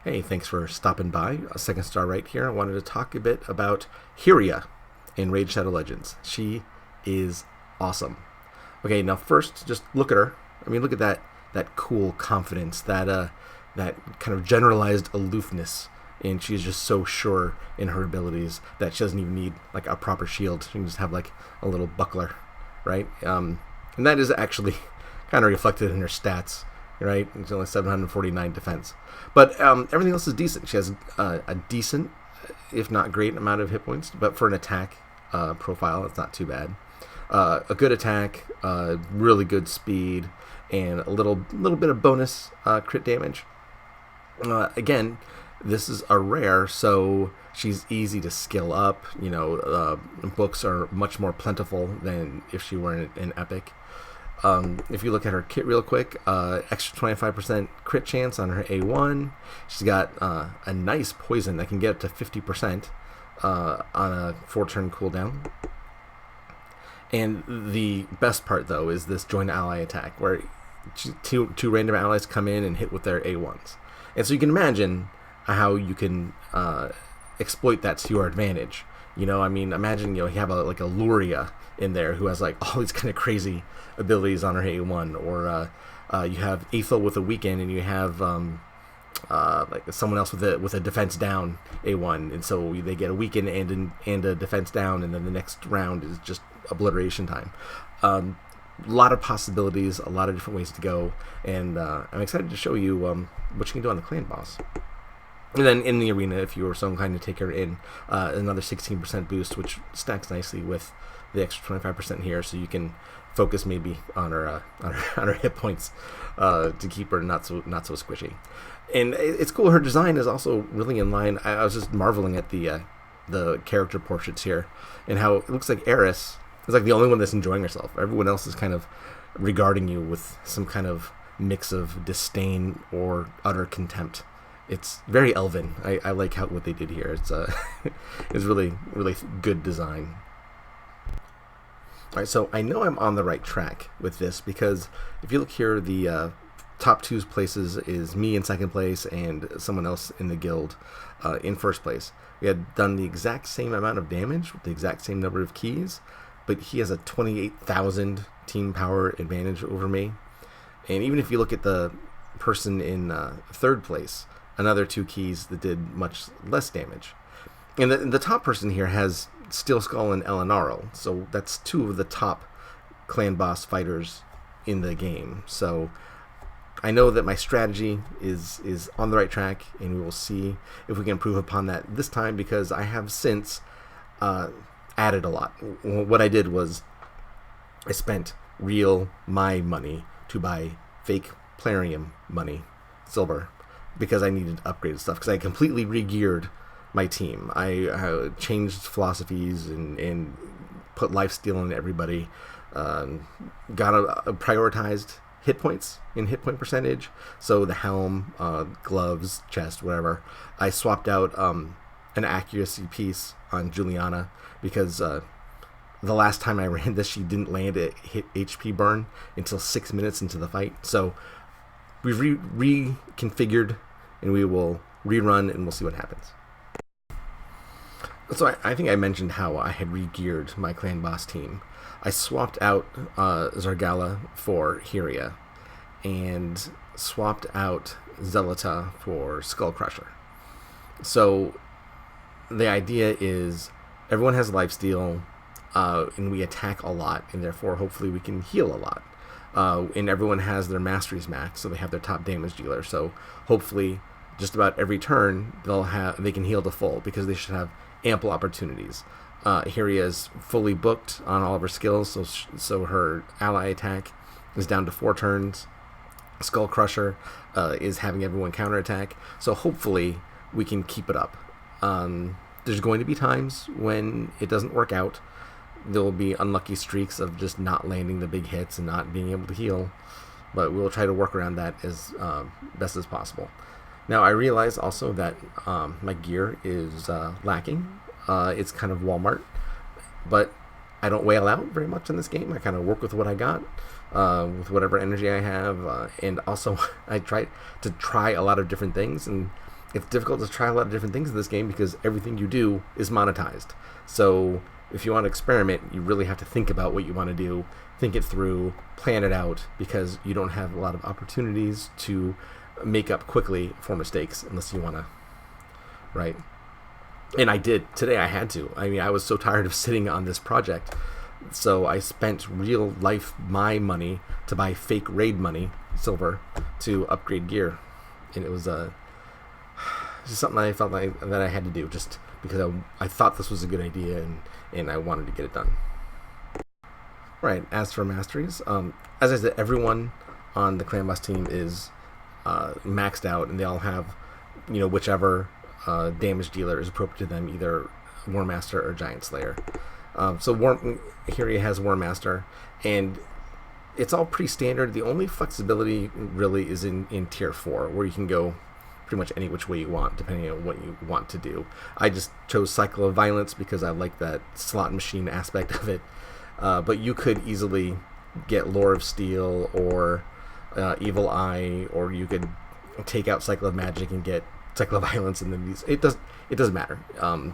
Hey, thanks for stopping by. A second star right here. I wanted to talk a bit about Hyria in Raid Shadow Legends. She is awesome. Okay, now first, just look at her. I mean, look at that cool confidence, that kind of generalized aloofness, and she's just so sure in her abilities that she doesn't even need like a proper shield. She can just have like a little buckler, right? And that is actually kind of reflected in her stats, right? It's only 749 defense. But everything else is decent. She has a decent, if not great, amount of hit points. But for an attack profile, it's not too bad. A good attack, really good speed, and a little bit of bonus crit damage. Again, this is a rare, so she's easy to skill up. Books are much more plentiful than if she were an epic. If you look at her kit real quick, extra 25% crit chance on her A1. She's got a nice poison that can get up to 50% on a 4-turn cooldown. And the best part, though, is this join ally attack, where two random allies come in and hit with their A1s. And so you can imagine how you can exploit that to your advantage. Imagine you have a Luria in there who has like all these kind of crazy abilities on her A1, or you have Ethel with a weekend, and you have like someone else with a defense down A1, and so they get a weekend and a defense down, and then the next round is just obliteration time. A lot of possibilities, a lot of different ways to go, and I'm excited to show you what you can do on the clan boss. And then in the arena, if you were so inclined to take her in, another 16% boost, which stacks nicely with the extra 25% here, so you can focus maybe on her on her hit points to keep her not so squishy. And it's cool. Her design is also really in line. I was just marveling at the character portraits here, and how it looks like Eris is like the only one that's enjoying herself. Everyone else is kind of regarding you with some kind of mix of disdain or utter contempt. It's very elven. I like what they did here. It's it's really good design. All right, so I know I'm on the right track with this, because if you look here, the top two places is me in second place and someone else in the guild in first place. We had done the exact same amount of damage with the exact same number of keys, but he has a 28,000 team power advantage over me. And even if you look at the person in third place, another 2 keys that did much less damage. And the top person here has Steel Skull and Elenaro, so that's 2 of the top clan boss fighters in the game. So I know that my strategy is on the right track, and we will see if we can improve upon that this time, because I have since added a lot. What I did was I spent my money to buy fake Plarium money, silver, because I needed upgraded stuff, because I completely re-geared my team. I changed philosophies and put lifesteal in everybody. Got a prioritized hit points in hit point percentage. So the helm, gloves, chest, whatever. I swapped out an accuracy piece on Juliana, because the last time I ran this, she didn't land a hit HP burn until 6 minutes into the fight. So we've reconfigured, and we will rerun, and we'll see what happens. So I think I mentioned how I had re-geared my clan boss team. I swapped out Zargala for Hyria, and swapped out Zelata for Skullcrusher. So the idea is everyone has lifesteal, and we attack a lot, and therefore hopefully we can heal a lot. And everyone has their Masteries max, so they have their top damage dealer. So hopefully, just about every turn they can heal to full, because they should have ample opportunities. Hyria is fully booked on all of her skills, so her ally attack is down to 4 turns. Skullcrusher is having everyone counterattack, so hopefully we can keep it up. There's going to be times when it doesn't work out. There will be unlucky streaks of just not landing the big hits and not being able to heal, but we'll try to work around that as best as possible. Now, I realize also that my gear is lacking. It's kind of Walmart, but I don't wail out very much in this game. I kind of work with what I got, with whatever energy I have, and also I try a lot of different things, and it's difficult to try a lot of different things in this game because everything you do is monetized. So if you want to experiment, you really have to think about what you want to do, think it through, plan it out, because you don't have a lot of opportunities to make up quickly for mistakes unless you want to, right? And I did. Today I had to. I mean, I was so tired of sitting on this project. So I spent real life my money to buy fake raid money, silver, to upgrade gear. And it was just something I felt like that I had to do just because I thought this was a good idea and I wanted to get it done. Right, as for Masteries, as I said, everyone on the Clan Boss team is maxed out, and they all have, whichever damage dealer is appropriate to them, either War Master or Giant Slayer. So Hyria has War Master, and it's all pretty standard. The only flexibility really is in Tier 4, where you can go pretty much any which way you want, depending on what you want to do. I just chose Cycle of Violence because I like that slot machine aspect of it. But you could easily get Lore of Steel or Evil Eye, or you could take out Cycle of Magic and get Cycle of Violence, and then it doesn't matter,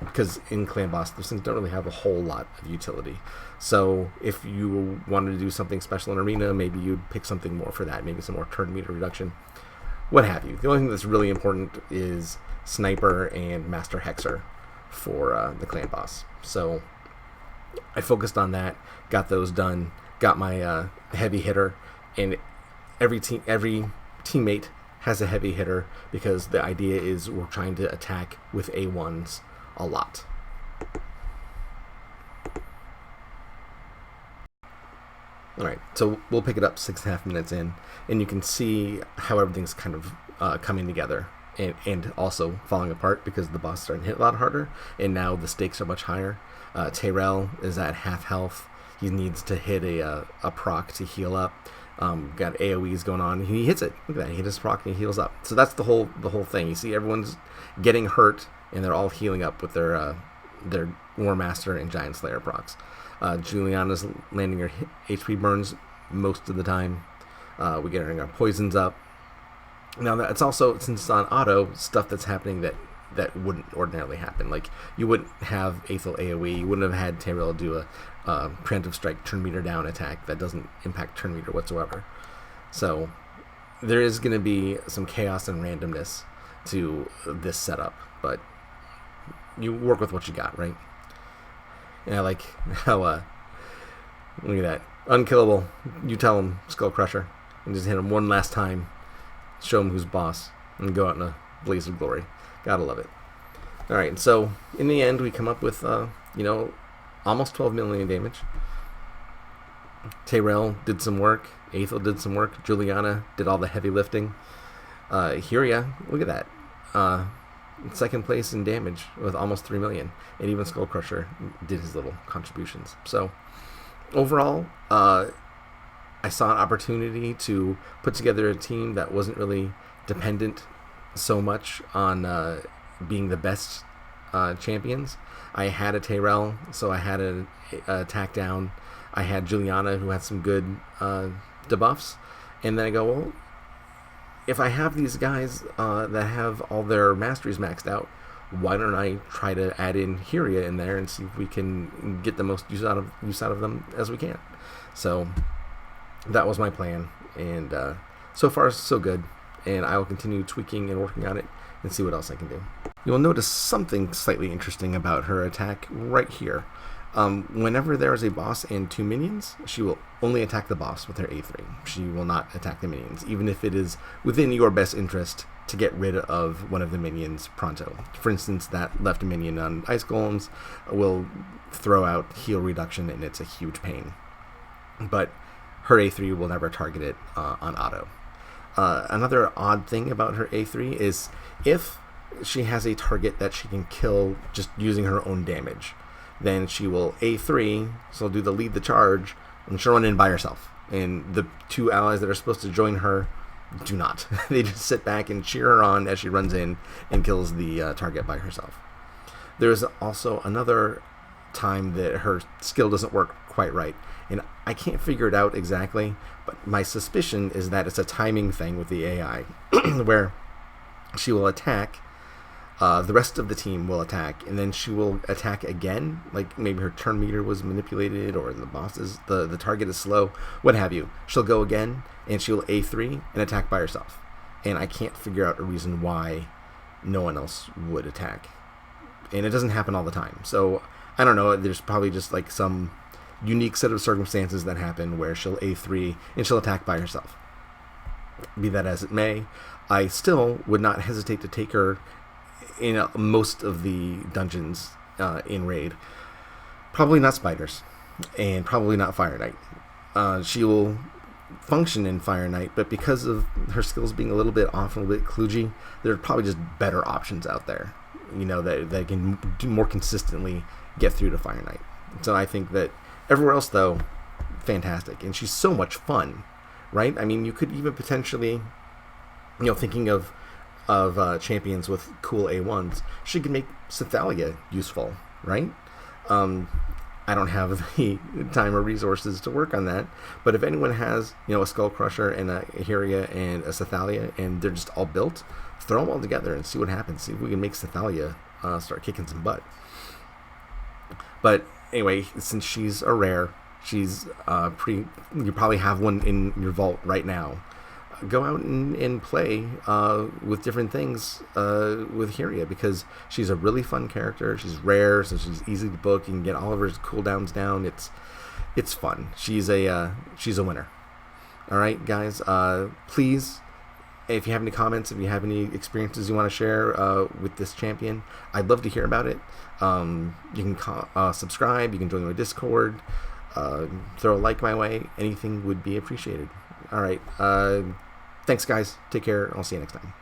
because in Clan Boss those things don't really have a whole lot of utility. So if you wanted to do something special in Arena, maybe you'd pick something more for that, maybe some more turn meter reduction, what have you. The only thing that's really important is Sniper and Master Hexer for the Clan Boss. So I focused on that, got those done, got my heavy hitter, and every teammate has a heavy hitter because the idea is we're trying to attack with A1s a lot. Alright, so we'll pick it up 6.5 minutes in, and you can see how everything's kind of coming together and also falling apart because the boss is starting to hit a lot harder, and now the stakes are much higher. Tyrell is at half health. He needs to hit a proc to heal up. Got AoEs going on. He hits it. Look at that. He hit his proc and he heals up. So that's the whole thing. You see everyone's getting hurt and they're all healing up with their War Master and Giant Slayer procs. Juliana's landing her HP burns most of the time. We get our poisons up. Now that's also, since it's on auto, stuff that's happening that wouldn't ordinarily happen. Like, you wouldn't have Aethel AoE, you wouldn't have had Tyrell do a preemptive strike turn meter down attack that doesn't impact turn meter whatsoever. So there is going to be some chaos and randomness to this setup, but you work with what you got, right? And I like how look at that, unkillable. You tell him Skull Crusher and just hit him one last time, show him who's boss, and go out in a blaze of glory. Gotta love it. Alright, so in the end we come up with almost 12 million damage. Tyrell did some work, Aethel did some work, Juliana did all the heavy lifting. Hyria, look at that. Second place in damage with almost 3 million. And even Skull Crusher did his little contributions. So overall, I saw an opportunity to put together a team that wasn't really dependent so much on being the best champions. I had a Tyrell, so I had an attack down. I had Juliana, who had some good debuffs. And then I go, well, if I have these guys that have all their masteries maxed out, why don't I try to add in Hyria in there and see if we can get the most use out of them as we can. So that was my plan, and so far so good. And I will continue tweaking and working on it and see what else I can do. You'll notice something slightly interesting about her attack right here. Whenever there is a boss and 2 minions, she will only attack the boss with her A3. She will not attack the minions, even if it is within your best interest to get rid of one of the minions pronto. For instance, that left minion on Ice Golems will throw out heal reduction, and it's a huge pain. But her A3 will never target it on auto. Another odd thing about her A3 is if she has a target that she can kill just using her own damage, then she will A3, so do the lead the charge, and she'll run in by herself. And the 2 allies that are supposed to join her do not. They just sit back and cheer her on as she runs in and kills the target by herself. There's also another time that her skill doesn't work quite right, and I can't figure it out exactly, but my suspicion is that it's a timing thing with the AI where she will attack The rest of the team will attack, and then she will attack again. Like maybe her turn meter was manipulated, or the target is slow, what have you. She'll go again, and she'll A3 and attack by herself. And I can't figure out a reason why no one else would attack. And it doesn't happen all the time. So I don't know. There's probably just like some unique set of circumstances that happen where she'll A3 and she'll attack by herself. Be that as it may, I still would not hesitate to take her in most of the dungeons in Raid. Probably not Spiders, and probably not Fire Knight. She will function in Fire Knight, but because of her skills being a little bit off and a little bit kludgy, there are probably just better options out there, that can do more consistently get through to Fire Knight. So I think that everywhere else, though, fantastic. And she's so much fun, right? I mean, you could even potentially, thinking of champions with cool A1s, she could make Cythalia useful, right? I don't have the time or resources to work on that, but if anyone has, a Skull Crusher and a Hyria and a Cythalia, and they're just all built, throw them all together and see what happens. See if we can make Cythalia start kicking some butt. But anyway, since she's a rare, she's you probably have one in your vault right now. Go out and play with different things with Hyria, because she's a really fun character. She's rare, so she's easy to book. You can get all of her cooldowns down. It's fun. She's a winner. All right, guys. Please, if you have any comments, if you have any experiences you want to share with this champion, I'd love to hear about it. You can subscribe. You can join my Discord. Throw a like my way. Anything would be appreciated. All right. Thanks, guys. Take care. I'll see you next time.